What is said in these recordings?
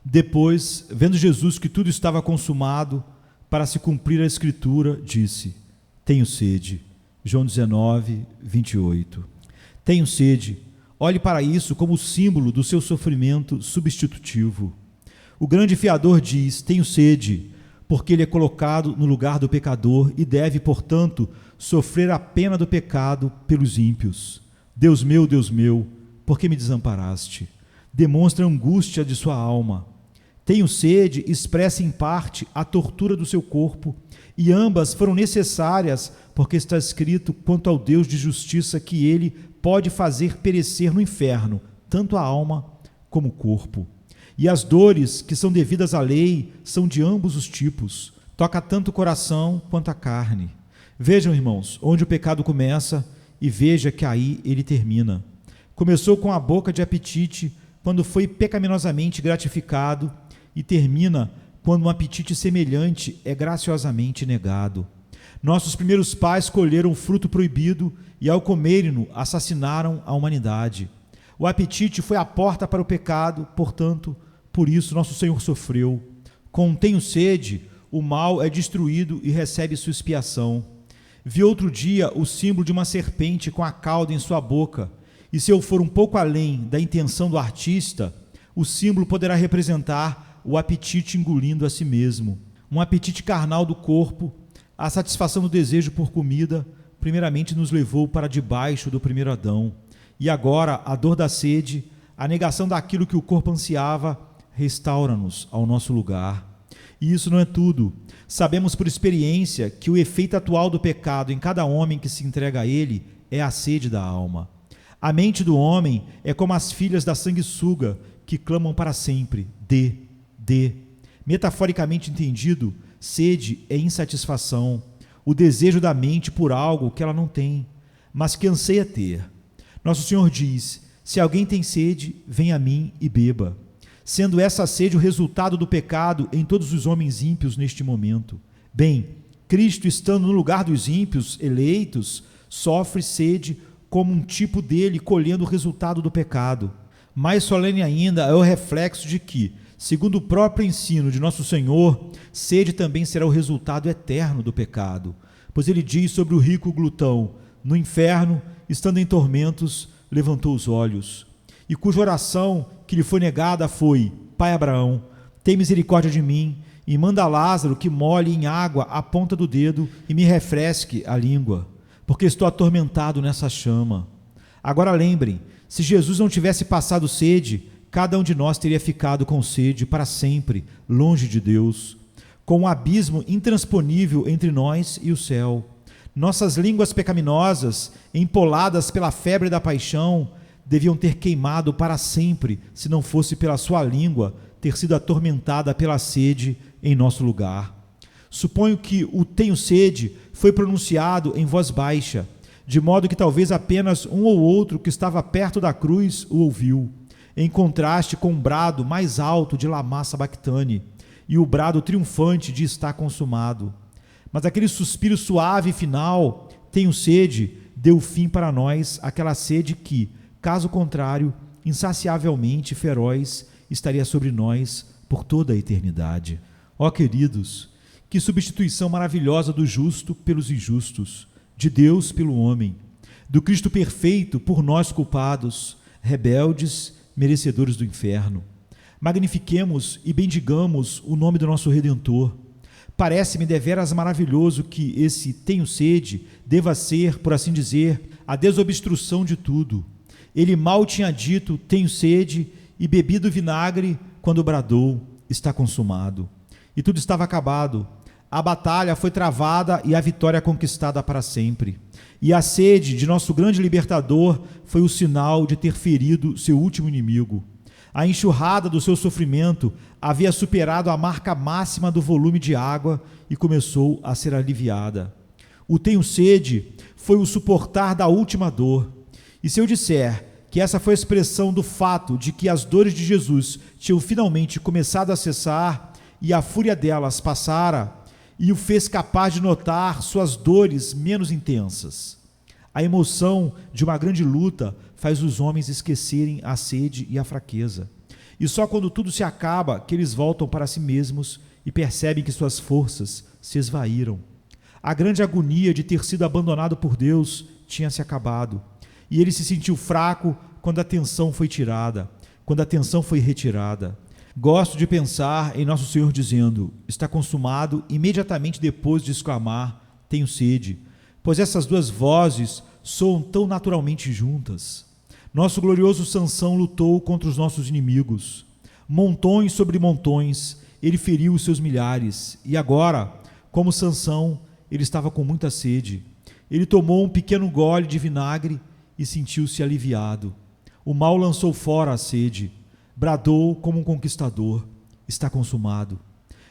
Depois, vendo Jesus que tudo estava consumado, para se cumprir a Escritura, disse: tenho sede. João 19, 28. Tenho sede. Olhe para isso como símbolo do seu sofrimento substitutivo. O grande fiador diz: tenho sede, porque ele é colocado no lugar do pecador e deve, portanto, sofrer a pena do pecado pelos ímpios. Deus meu, por que me desamparaste? Demonstra a angústia de sua alma. Tenho sede expressa em parte a tortura do seu corpo, e ambas foram necessárias, porque está escrito quanto ao Deus de justiça que ele pode fazer perecer no inferno, tanto a alma como o corpo. E as dores que são devidas à lei são de ambos os tipos, toca tanto o coração quanto a carne. Vejam, irmãos, onde o pecado começa, e veja que aí ele termina. Começou com a boca de apetite, quando foi pecaminosamente gratificado, e termina quando um apetite semelhante é graciosamente negado. Nossos primeiros pais colheram o fruto proibido e, ao comerem-no, assassinaram a humanidade. O apetite foi a porta para o pecado, portanto, por isso nosso Senhor sofreu. Com tenho sede, o mal é destruído e recebe sua expiação. Vi outro dia o símbolo de uma serpente com a cauda em sua boca, e se eu for um pouco além da intenção do artista, o símbolo poderá representar o apetite engolindo a si mesmo, um apetite carnal do corpo. A satisfação do desejo por comida primeiramente nos levou para debaixo do primeiro Adão, e agora a dor da sede, a negação daquilo que o corpo ansiava, restaura-nos ao nosso lugar. E isso não é tudo. Sabemos por experiência que o efeito atual do pecado em cada homem que se entrega a ele é a sede da alma. A mente do homem é como as filhas da sanguessuga que clamam para sempre: dê. Metaforicamente entendido, sede é insatisfação, o desejo da mente por algo que ela não tem, mas que anseia ter. Nosso Senhor diz: se alguém tem sede, venha a mim e beba. Sendo essa sede o resultado do pecado em todos os homens ímpios neste momento. Bem, Cristo, estando no lugar dos ímpios eleitos, sofre sede como um tipo dele, colhendo o resultado do pecado. Mais solene ainda é o reflexo de que, segundo o próprio ensino de nosso Senhor, sede também será o resultado eterno do pecado, pois ele diz sobre o rico glutão: no inferno, estando em tormentos, levantou os olhos, e cuja oração que lhe foi negada foi: Pai Abraão, tem misericórdia de mim, e manda Lázaro que molhe em água a ponta do dedo e me refresque a língua, porque estou atormentado nessa chama. Agora lembrem, se Jesus não tivesse passado sede, cada um de nós teria ficado com sede para sempre, longe de Deus, com um abismo intransponível entre nós e o céu. Nossas línguas pecaminosas, empoladas pela febre da paixão, deviam ter queimado para sempre, se não fosse pela sua língua ter sido atormentada pela sede em nosso lugar. Suponho que o tenho sede foi pronunciado em voz baixa, de modo que talvez apenas um ou outro que estava perto da cruz o ouviu, em contraste com o brado mais alto de Lama Sabactane e o brado triunfante de está consumado. Mas aquele suspiro suave final, tenho sede, deu fim para nós àquela sede que, caso contrário, insaciavelmente feroz, estaria sobre nós por toda a eternidade. Ó queridos, que substituição maravilhosa do justo pelos injustos, de Deus pelo homem, do Cristo perfeito por nós culpados, rebeldes, merecedores do inferno. Magnifiquemos e bendigamos o nome do nosso Redentor. Parece-me deveras maravilhoso que esse tenho sede deva ser, por assim dizer, a desobstrução de tudo. Ele mal tinha dito tenho sede e bebido vinagre quando bradou está consumado. E tudo estava acabado. A batalha foi travada e a vitória conquistada para sempre. E a sede de nosso grande libertador foi o sinal de ter ferido seu último inimigo. A enxurrada do seu sofrimento havia superado a marca máxima do volume de água e começou a ser aliviada. O tenho sede foi o suportar da última dor. E se eu disser que essa foi a expressão do fato de que as dores de Jesus tinham finalmente começado a cessar e a fúria delas passara, e o fez capaz de notar suas dores menos intensas. A emoção de uma grande luta faz os homens esquecerem a sede e a fraqueza. E só quando tudo se acaba que eles voltam para si mesmos e percebem que suas forças se esvaíram. A grande agonia de ter sido abandonado por Deus tinha se acabado, e ele se sentiu fraco quando a tensão foi tirada, quando a tensão foi retirada. Gosto de pensar em Nosso Senhor dizendo: está consumado, imediatamente depois de exclamar: tenho sede, pois essas duas vozes soam tão naturalmente juntas. Nosso glorioso Sansão lutou contra os nossos inimigos. Montões sobre montões, ele feriu os seus milhares, e agora, como Sansão, ele estava com muita sede. Ele tomou um pequeno gole de vinagre e sentiu-se aliviado. O mal lançou fora a sede, bradou como um conquistador: está consumado,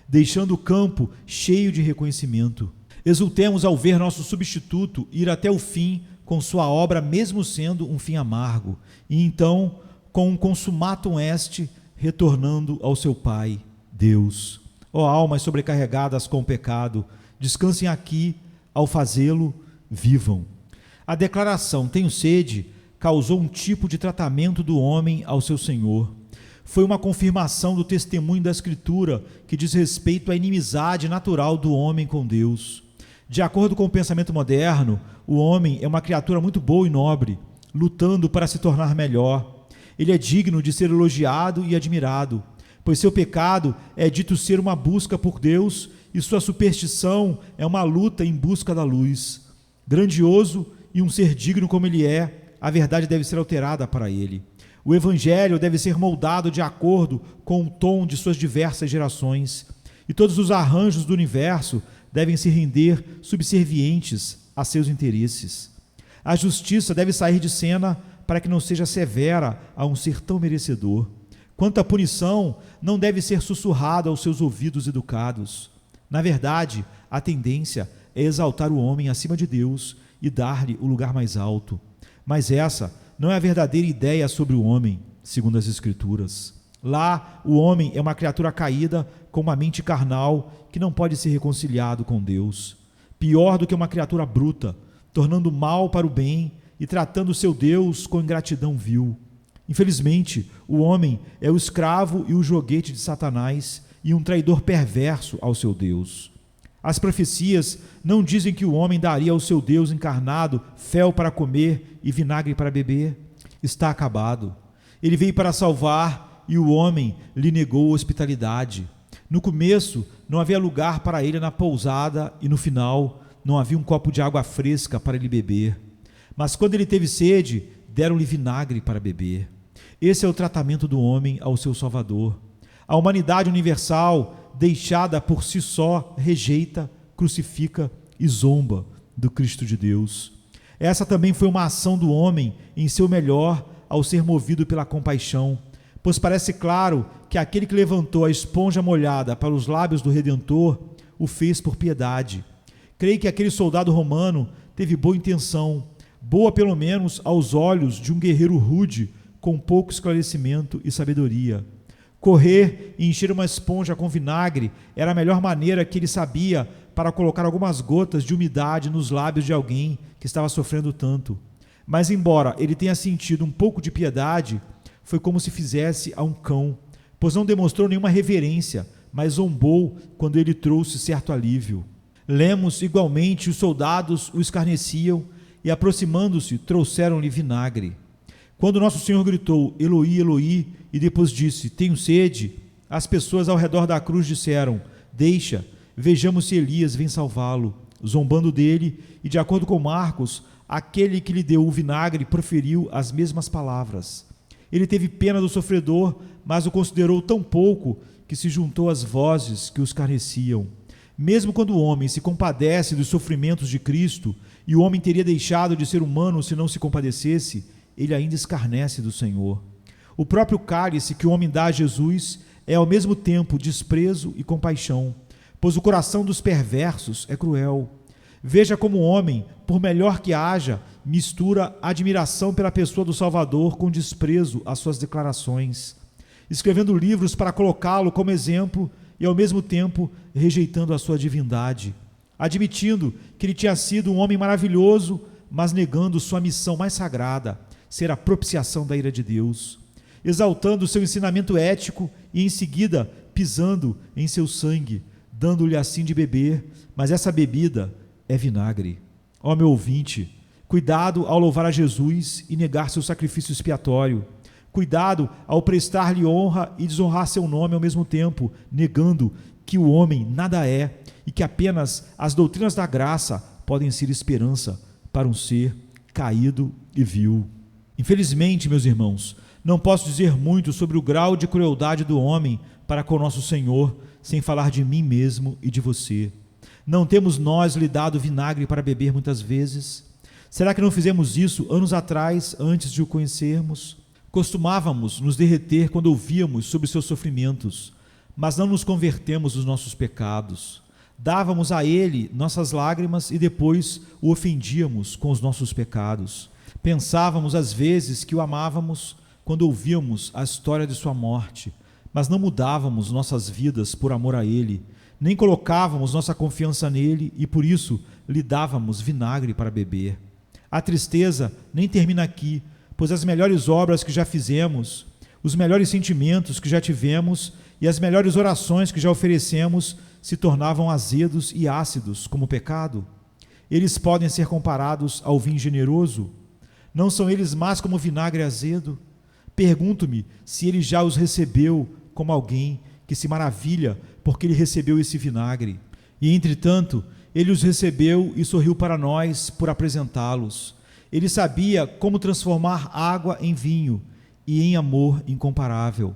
deixando o campo cheio de reconhecimento. Exultemos ao ver nosso substituto ir até o fim com sua obra, mesmo sendo um fim amargo, e então, com um consummatum est, retornando ao seu Pai, Deus. Ó almas sobrecarregadas com o pecado, descansem aqui, ao fazê-lo, vivam. A declaração tenho sede causou um tipo de tratamento do homem ao seu Senhor. Foi uma confirmação do testemunho da Escritura que diz respeito à inimizade natural do homem com Deus. De acordo com o pensamento moderno, o homem é uma criatura muito boa e nobre, lutando para se tornar melhor. Ele é digno de ser elogiado e admirado, pois seu pecado é dito ser uma busca por Deus e sua superstição é uma luta em busca da luz. Grandioso e um ser digno como ele é, a verdade deve ser alterada para ele. O evangelho deve ser moldado de acordo com o tom de suas diversas gerações, e todos os arranjos do universo devem se render subservientes a seus interesses. A justiça deve sair de cena para que não seja severa a um ser tão merecedor. Quanto à punição, não deve ser sussurrada aos seus ouvidos educados. Na verdade, a tendência é exaltar o homem acima de Deus e dar-lhe o lugar mais alto. Mas essa não é a verdadeira ideia sobre o homem, segundo as Escrituras. Lá, o homem é uma criatura caída com uma mente carnal que não pode ser reconciliado com Deus. Pior do que uma criatura bruta, tornando mal para o bem e tratando seu Deus com ingratidão vil. Infelizmente, o homem é o escravo e o joguete de Satanás e um traidor perverso ao seu Deus. As profecias não dizem que o homem daria ao seu Deus encarnado fel para comer e vinagre para beber? Está acabado. Ele veio para salvar e o homem lhe negou hospitalidade. No começo não havia lugar para ele na pousada e no final não havia um copo de água fresca para ele beber. Mas quando ele teve sede, deram-lhe vinagre para beber. Esse é o tratamento do homem ao seu Salvador. A humanidade universal, deixada por si só, rejeita, crucifica e zomba do Cristo de Deus. Essa também foi uma ação do homem em seu melhor ao ser movido pela compaixão, pois parece claro que aquele que levantou a esponja molhada para os lábios do Redentor o fez por piedade. Creio que aquele soldado romano teve boa intenção, boa pelo menos aos olhos de um guerreiro rude com pouco esclarecimento e sabedoria. Correr e encher uma esponja com vinagre era a melhor maneira que ele sabia para colocar algumas gotas de umidade nos lábios de alguém que estava sofrendo tanto. Mas embora ele tenha sentido um pouco de piedade, foi como se fizesse a um cão, pois não demonstrou nenhuma reverência, mas zombou quando ele trouxe certo alívio. Lemos igualmente os soldados o escarneciam e, aproximando-se, trouxeram-lhe vinagre. Quando nosso Senhor gritou, Eloi, Eloi, e depois disse, tenho sede, as pessoas ao redor da cruz disseram, deixa, vejamos se Elias vem salvá-lo. Zombando dele, e de acordo com Marcos, aquele que lhe deu o vinagre proferiu as mesmas palavras. Ele teve pena do sofredor, mas o considerou tão pouco que se juntou às vozes que o escarneciam. Mesmo quando o homem se compadece dos sofrimentos de Cristo, e o homem teria deixado de ser humano se não se compadecesse, ele ainda escarnece do Senhor. O próprio cálice que o homem dá a Jesus é ao mesmo tempo desprezo e compaixão, pois o coração dos perversos é cruel. Veja como o homem, por melhor que haja, mistura admiração pela pessoa do Salvador com desprezo às suas declarações, escrevendo livros para colocá-lo como exemplo e ao mesmo tempo rejeitando a sua divindade, admitindo que ele tinha sido um homem maravilhoso, mas negando sua missão mais sagrada, ser a propiciação da ira de Deus. exaltando o seu ensinamento ético e em seguida pisando em seu sangue, dando-lhe assim de beber, mas essa bebida é vinagre. Ó meu ouvinte, cuidado ao louvar a Jesus e negar seu sacrifício expiatório. Cuidado ao prestar-lhe honra e desonrar seu nome ao mesmo tempo, negando que o homem nada é e que apenas as doutrinas da graça podem ser esperança para um ser caído e vil. Infelizmente, meus irmãos, não posso dizer muito sobre o grau de crueldade do homem para com nosso Senhor, sem falar de mim mesmo e de você. Não temos nós lhe dado vinagre para beber muitas vezes? Será que não fizemos isso anos atrás, antes de o conhecermos? Costumávamos nos derreter quando ouvíamos sobre seus sofrimentos, mas não nos convertemos dos nossos pecados. Dávamos a ele nossas lágrimas e depois o ofendíamos com os nossos pecados. Pensávamos às vezes que o amávamos quando ouvíamos a história de sua morte, mas não mudávamos nossas vidas por amor a ele, nem colocávamos nossa confiança nele e por isso lhe dávamos vinagre para beber. A tristeza nem termina aqui, pois as melhores obras que já fizemos, os melhores sentimentos que já tivemos e as melhores orações que já oferecemos se tornavam azedos e ácidos como pecado. Eles podem ser comparados ao vinho generoso? Não são eles mais como vinagre azedo? Pergunto-me se ele já os recebeu como alguém que se maravilha porque ele recebeu esse vinagre. E, entretanto, ele os recebeu e sorriu para nós por apresentá-los. Ele sabia como transformar água em vinho e em amor incomparável.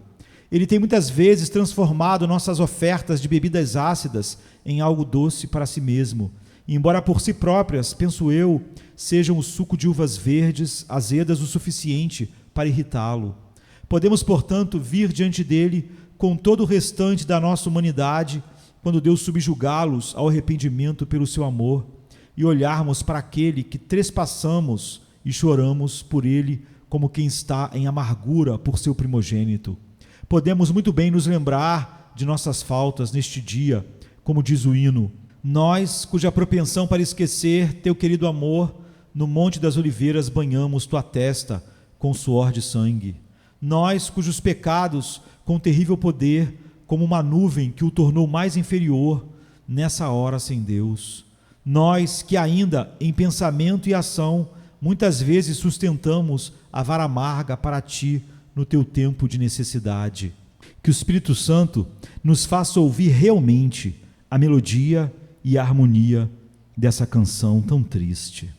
Ele tem muitas vezes transformado nossas ofertas de bebidas ácidas em algo doce para si mesmo, e embora por si próprias, penso eu, sejam o suco de uvas verdes azedas o suficiente para irritá-lo. Podemos, portanto, vir diante dele com todo o restante da nossa humanidade, quando Deus subjugá-los ao arrependimento pelo seu amor, e olharmos para aquele que trespassamos e choramos por ele como quem está em amargura por seu primogênito. Podemos muito bem nos lembrar de nossas faltas neste dia, como diz o hino: nós, cuja propensão para esquecer teu querido amor, no Monte das Oliveiras banhamos tua testa com suor de sangue. Nós, cujos pecados, com terrível poder, como uma nuvem que o tornou mais inferior, nessa hora sem Deus. Nós, que ainda, em pensamento e ação, muitas vezes sustentamos a vara amarga para ti no teu tempo de necessidade. Que o Espírito Santo nos faça ouvir realmente a melodia e a harmonia dessa canção tão triste.